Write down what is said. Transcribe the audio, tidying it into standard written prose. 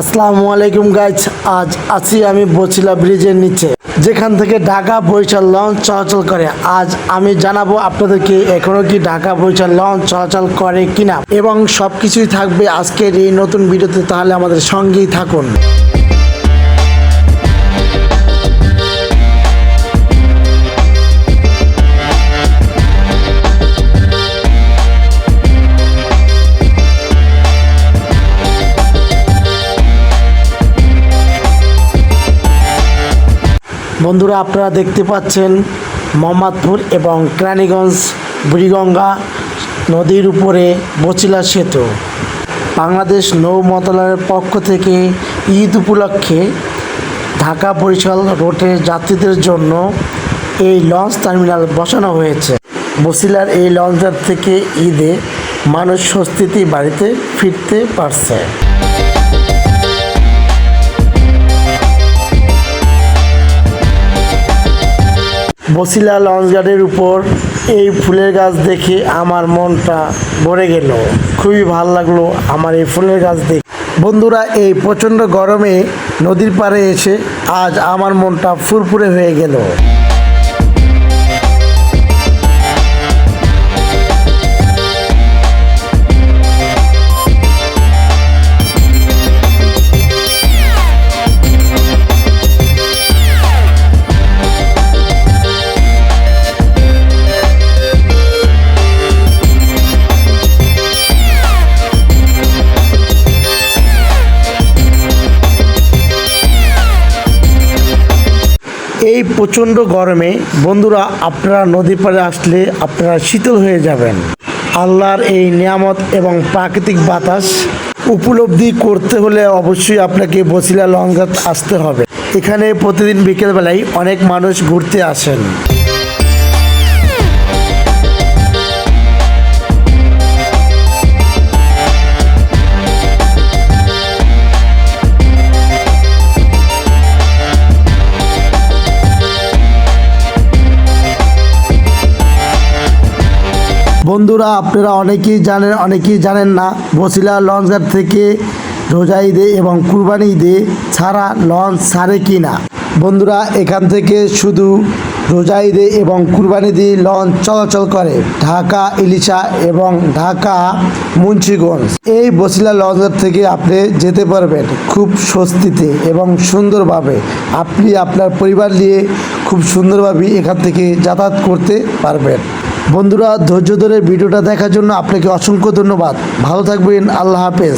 আসসালামু আলাইকুম গাইজ, আজ আছি আমি বছিলা ব্রিজের নিচে, যেখান থেকে ঢাকা বরিশাল লঞ্চ চলাচল করে। আজ আমি জানাবো আপনাদেরকে এখনো কি ঢাকা বরিশাল লঞ্চ চলাচল করে কিনা, এবং সবকিছুই থাকবে আজকের এই নতুন ভিডিওতে। তাহলে আমাদের সঙ্গেই থাকুন। বন্ধুরা, আপনারা দেখতে পাচ্ছেন মোহাম্মদপুর এবং কেরানীগঞ্জ বুড়িগঙ্গা নদীর উপরে বছিলা সেতু। বাংলাদেশ নৌ মন্ত্রণালয়ের পক্ষ থেকে ঈদ উপলক্ষে ঢাকা বরিশাল রুটের যাত্রীদের জন্য এই লঞ্চ টার্মিনাল বসানো হয়েছে। বছিলার এই লঞ্চঘাট থেকে ঈদে মানুষ স্বস্তিতে বাড়িতে ফিরতে পারছে। বছিলা লঞ্চঘাটের উপর এই ফুলের গাছ দেখে আমার মনটা ভরে গেল। খুবই ভালো লাগলো আমার এই ফুলের গাছ দেখে। বন্ধুরা, এই প্রচণ্ড গরমে নদীর পাড়ে এসে আজ আমার মনটা ফুরফুরে হয়ে গেল। এই প্রচণ্ড গরমে বন্ধুরা, আপনারা নদী পাড়ে আসলে আপনারা শীতল হয়ে যাবেন। আল্লাহর এই নিয়ামত এবং প্রাকৃতিক বাতাস উপলব্ধি করতে হলে অবশ্যই আপনাকে বছিলা লঞ্চঘাট আসতে হবে। এখানে প্রতিদিন বিকেলবেলায় অনেক মানুষ ঘুরতে আসেন। বন্ধুরা, আপনারা অনেকেই জানেন, অনেকেই জানেন না বছিলা লঞ্চঘাট থেকে রোজা ঈদে এবং কুরবানি ঈদে ছাড়া লঞ্চ ছাড়ে কি না। বন্ধুরা, এখান থেকে শুধু রোজা ঈদে এবং কুরবানি ঈদে লঞ্চ চলাচল করে ঢাকা ইলিশা এবং ঢাকা মুন্সিগঞ্জ। এই বছিলা লঞ্চঘাট থেকে আপনি যেতে পারবেন খুব স্বস্তিতে এবং সুন্দরভাবে। আপনি আপনার পরিবার নিয়ে খুব সুন্দরভাবে এখান থেকে যাতায়াত করতে পারবেন। বন্ধুরা, ধৈর্য ধরে ভিডিওটা দেখার জন্য আপনাকে অসংখ্য ধন্যবাদ। ভালো থাকবেন। আল্লাহ হাফেজ।